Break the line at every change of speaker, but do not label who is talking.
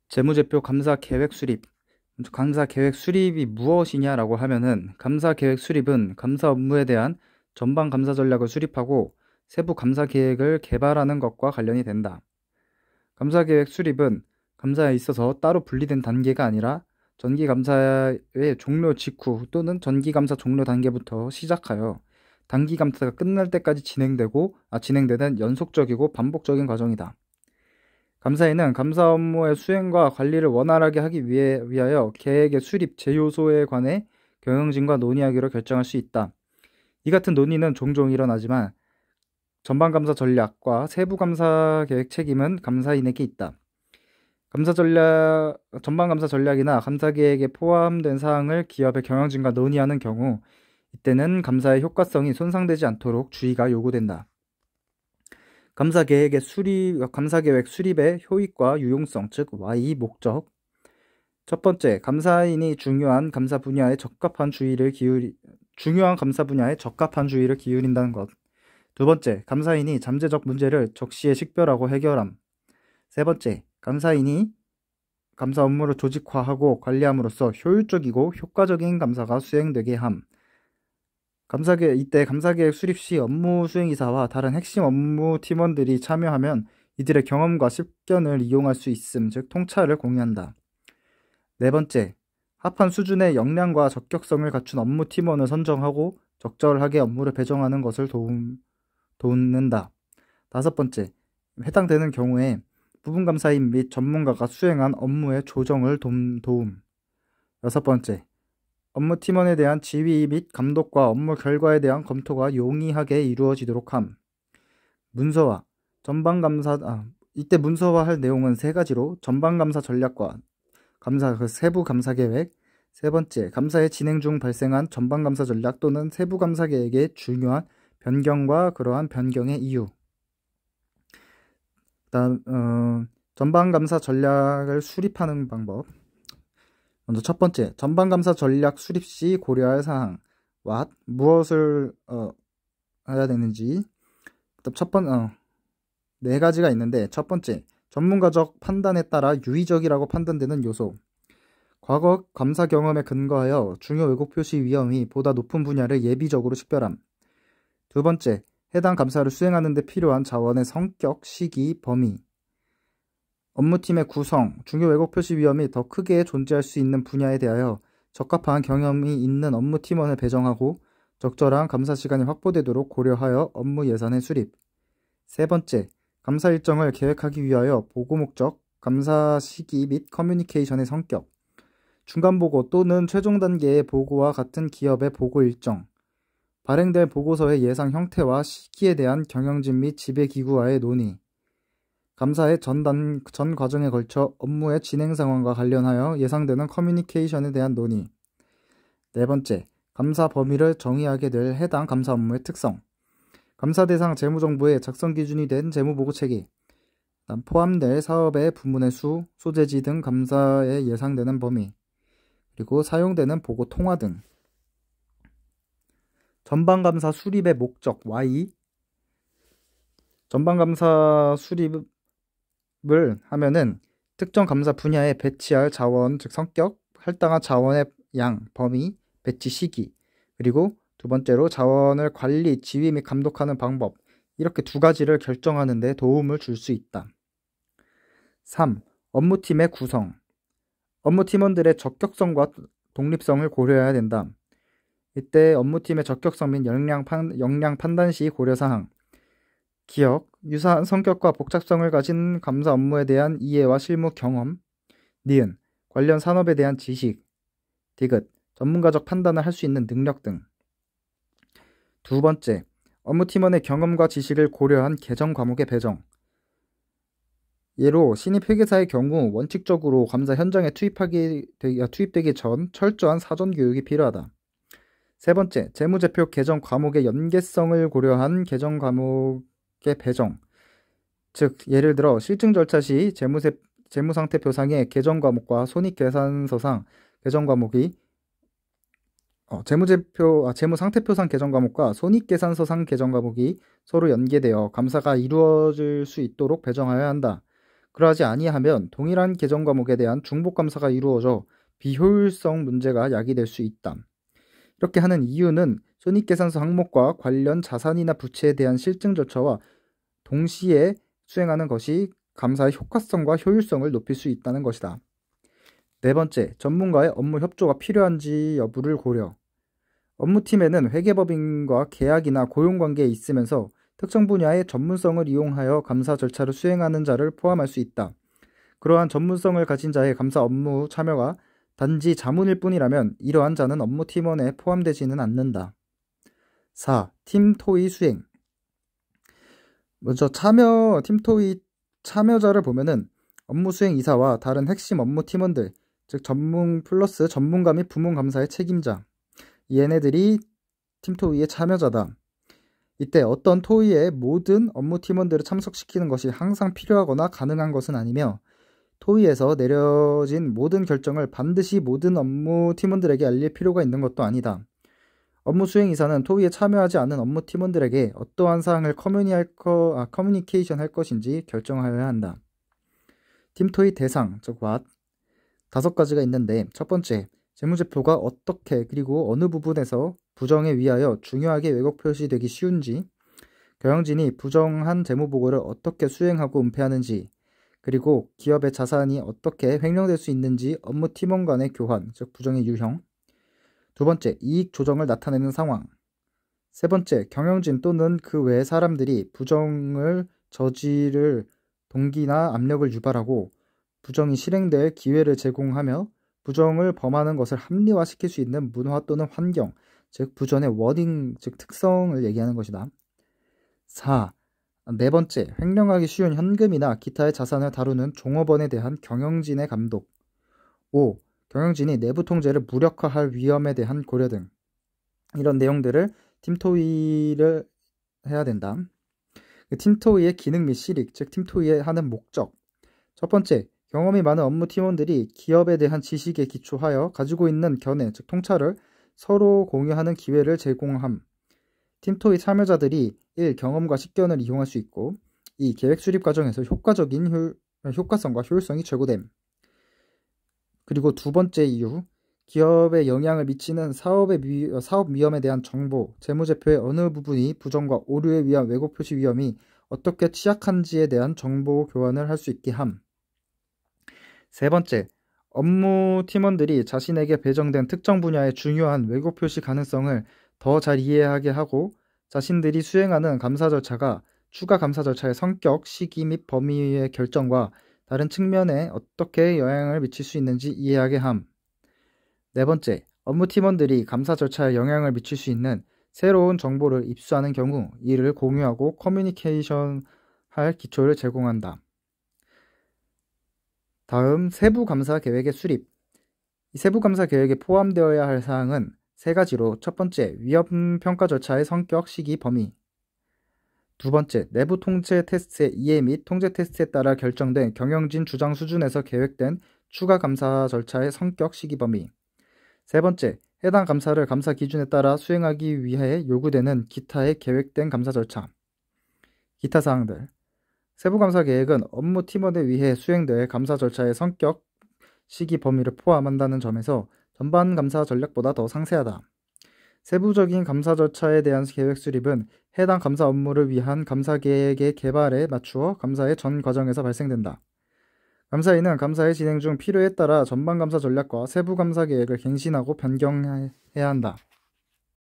재무제표 감사 계획 수립. 감사 계획 수립이 무엇이냐라고 하면은 감사 계획 수립은 감사 업무에 대한 전반 감사 전략을 수립하고 세부 감사 계획을 개발하는 것과 관련이 된다. 감사 계획 수립은 감사에 있어서 따로 분리된 단계가 아니라 전기 감사의 종료 직후 또는 전기 감사 종료 단계부터 시작하여 단기 감사가 끝날 때까지 진행되는 연속적이고 반복적인 과정이다. 감사에는 감사 업무의 수행과 관리를 원활하게 하기 위하여 계획의 수립 제요소에 관해 경영진과 논의하기로 결정할 수 있다. 이 같은 논의는 종종 일어나지만 전반감사 전략과 세부감사 계획 책임은 감사인에게 있다. 전반감사 전략이나 감사 계획에 포함된 사항을 기업의 경영진과 논의하는 경우 이때는 감사의 효과성이 손상되지 않도록 주의가 요구된다. 감사 계획 수립의 효익과 유용성, 즉 Y 목적. 첫 번째, 중요한 감사 분야에 적합한 주의를 기울인다는 것. 두 번째, 감사인이 잠재적 문제를 적시에 식별하고 해결함. 세 번째, 감사인이 감사 업무를 조직화하고 관리함으로써 효율적이고 효과적인 감사가 수행되게 함. 이때 감사계획 수립 시 업무 수행이사와 다른 핵심 업무 팀원들이 참여하면 이들의 경험과 식견을 이용할 수 있음, 즉 통찰을 공유한다. 네 번째, 합한 수준의 역량과 적격성을 갖춘 업무 팀원을 선정하고 적절하게 업무를 배정하는 것을 돕는다. 다섯 번째, 해당되는 경우에 부분감사인 및 전문가가 수행한 업무의 조정을 도움. 여섯 번째, 업무 팀원에 대한 지휘 및 감독과 업무 결과에 대한 검토가 용이하게 이루어지도록 함. 이때 문서화할 내용은 세 가지로 전반감사 전략과 세부 감사 계획, 세 번째, 감사의 진행 중 발생한 전반감사 전략 또는 세부 감사 계획의 중요한 변경과 그러한 변경의 이유. 전반감사 전략을 수립하는 방법. 먼저 첫 번째, 전반감사 전략 수립 시 고려할 사항. 무엇을 해야 되는지. 네 가지가 있는데, 첫 번째, 전문가적 판단에 따라 유의적이라고 판단되는 요소. 과거 감사 경험에 근거하여 중요 왜곡 표시 위험이 보다 높은 분야를 예비적으로 식별함. 두 번째, 해당 감사를 수행하는 데 필요한 자원의 성격, 시기, 범위. 업무팀의 구성, 중요 왜곡 표시 위험이 더 크게 존재할 수 있는 분야에 대하여 적합한 경험이 있는 업무팀원을 배정하고 적절한 감사 시간이 확보되도록 고려하여 업무 예산의 수립. 세 번째, 감사 일정을 계획하기 위하여 보고 목적, 감사 시기 및 커뮤니케이션의 성격, 중간보고 또는 최종 단계의 보고와 같은 기업의 보고 일정, 발행될 보고서의 예상 형태와 시기에 대한 경영진 및 지배기구와의 논의, 감사의 전 과정에 걸쳐 업무의 진행 상황과 관련하여 예상되는 커뮤니케이션에 대한 논의. 네 번째, 감사 범위를 정의하게 될 해당 감사 업무의 특성, 감사 대상 재무정보의 작성 기준이 된 재무보고 체계, 포함될 사업의 부문의 수, 소재지 등 감사에 예상되는 범위, 그리고 사용되는 보고 통화 등. 전반감사 수립의 목적 Y. 전반감사 수립을 하면은 특정 감사 분야에 배치할 자원, 즉 성격, 할당한 자원의 양, 범위, 배치 시기, 그리고 두 번째로 자원을 관리, 지휘 및 감독하는 방법, 이렇게 두 가지를 결정하는 데 도움을 줄 수 있다. 3. 업무팀의 구성. 업무팀원들의 적격성과 독립성을 고려해야 된다. 이때 업무팀의 적격성 및 역량 판단 시 고려사항. 기억, 유사한 성격과 복잡성을 가진 감사 업무에 대한 이해와 실무 경험. 니은, 관련 산업에 대한 지식. 디귿, 전문가적 판단을 할 수 있는 능력 등. 두 번째, 업무팀원의 경험과 지식을 고려한 개정 과목의 배정. 예로 신입 회계사의 경우 원칙적으로 감사 현장에 투입되기 전 철저한 사전 교육이 필요하다. 세 번째, 재무제표 개정 과목의 연계성을 고려한 개정 과목의 배정. 즉, 예를 들어 실증 절차 시 재무상태표상의 개정 과목과 손익계산서상 개정 과목이 재무상태표상 개정 과목과 손익계산서상 개정 과목이 서로 연계되어 감사가 이루어질 수 있도록 배정하여야 한다. 그러하지 아니하면 동일한 계정 과목에 대한 중복 감사가 이루어져 비효율성 문제가 야기될 수 있다. 이렇게 하는 이유는 손익계산서 항목과 관련 자산이나 부채에 대한 실증 절차와 동시에 수행하는 것이 감사의 효과성과 효율성을 높일 수 있다는 것이다. 네 번째, 전문가의 업무 협조가 필요한지 여부를 고려. 업무팀에는 회계법인과 계약이나 고용관계에 있으면서 특정 분야의 전문성을 이용하여 감사 절차를 수행하는 자를 포함할 수 있다. 그러한 전문성을 가진 자의 감사 업무 참여가 단지 자문일 뿐이라면 이러한 자는 업무팀원에 포함되지는 않는다. 4. 팀토의 수행. 먼저 팀토의 참여자를 보면은 업무 수행 이사와 다른 핵심 업무 팀원들, 즉 전문 플러스 전문가 및 부문 감사의 책임자, 얘네들이 팀토의의 참여자다. 이때 어떤 토의에 모든 업무 팀원들을 참석시키는 것이 항상 필요하거나 가능한 것은 아니며 토의에서 내려진 모든 결정을 반드시 모든 업무 팀원들에게 알릴 필요가 있는 것도 아니다. 업무 수행이사는 토의에 참여하지 않은 업무 팀원들에게 어떠한 사항을 커뮤니케이션 할 것인지 결정하여야 한다. 팀토의 대상, 즉 what? 5가지가 있는데 첫 번째, 재무제표가 어떻게 그리고 어느 부분에서 부정에 위하여 중요하게 왜곡 표시되기 쉬운지, 경영진이 부정한 재무보고를 어떻게 수행하고 은폐하는지, 그리고 기업의 자산이 어떻게 횡령될 수 있는지 업무 팀원 간의 교환, 즉 부정의 유형. 두 번째, 이익 조정을 나타내는 상황. 세 번째, 경영진 또는 그 외의 사람들이 부정을 저지를 동기나 압력을 유발하고 부정이 실행될 기회를 제공하며 부정을 범하는 것을 합리화시킬 수 있는 문화 또는 환경, 즉 부정의 워딩, 즉 특성을 얘기하는 것이다. 4. 네 번째, 횡령하기 쉬운 현금이나 기타의 자산을 다루는 종업원에 대한 경영진의 감독. 5. 경영진이 내부 통제를 무력화할 위험에 대한 고려 등. 이런 내용들을 팀토의를 해야 된다. 팀토의의 기능 및 실익, 즉 팀토의의 하는 목적. 첫 번째, 경험이 많은 업무 팀원들이 기업에 대한 지식에 기초하여 가지고 있는 견해, 즉 통찰을 서로 공유하는 기회를 제공함. 팀토의 참여자들이 1. 경험과 식견을 이용할 수 있고 2. 계획 수립 과정에서 효과성과 효율성이 최고됨. 그리고 두 번째 이유, 기업에 영향을 미치는 사업 위험에 대한 정보, 재무제표의 어느 부분이 부정과 오류에 의한 왜곡 표시 위험이 어떻게 취약한지에 대한 정보 교환을 할 수 있게 함. 세 번째, 업무 팀원들이 자신에게 배정된 특정 분야의 중요한 왜곡 표시 가능성을 더 잘 이해하게 하고 자신들이 수행하는 감사 절차가 추가 감사 절차의 성격, 시기 및 범위의 결정과 다른 측면에 어떻게 영향을 미칠 수 있는지 이해하게 함. 네 번째, 업무 팀원들이 감사 절차에 영향을 미칠 수 있는 새로운 정보를 입수하는 경우 이를 공유하고 커뮤니케이션 할 기초를 제공한다. 다음, 세부 감사 계획의 수립. 이 세부 감사 계획에 포함되어야 할 사항은 세 가지로, 첫 번째, 위험 평가 절차의 성격, 시기, 범위. 두 번째, 내부 통제 테스트의 이해 및 통제 테스트에 따라 결정된 경영진 주장 수준에서 계획된 추가 감사 절차의 성격, 시기, 범위. 세 번째, 해당 감사를 감사 기준에 따라 수행하기 위해 요구되는 기타의 계획된 감사 절차. 기타 사항들. 세부 감사 계획은 업무 팀원에 의해 수행될 감사 절차의 성격, 시기, 범위를 포함한다는 점에서 전반 감사 전략보다 더 상세하다. 세부적인 감사 절차에 대한 계획 수립은 해당 감사 업무를 위한 감사 계획의 개발에 맞추어 감사의 전 과정에서 발생된다. 감사인은 감사의 진행 중 필요에 따라 전반 감사 전략과 세부 감사 계획을 갱신하고 변경해야 한다.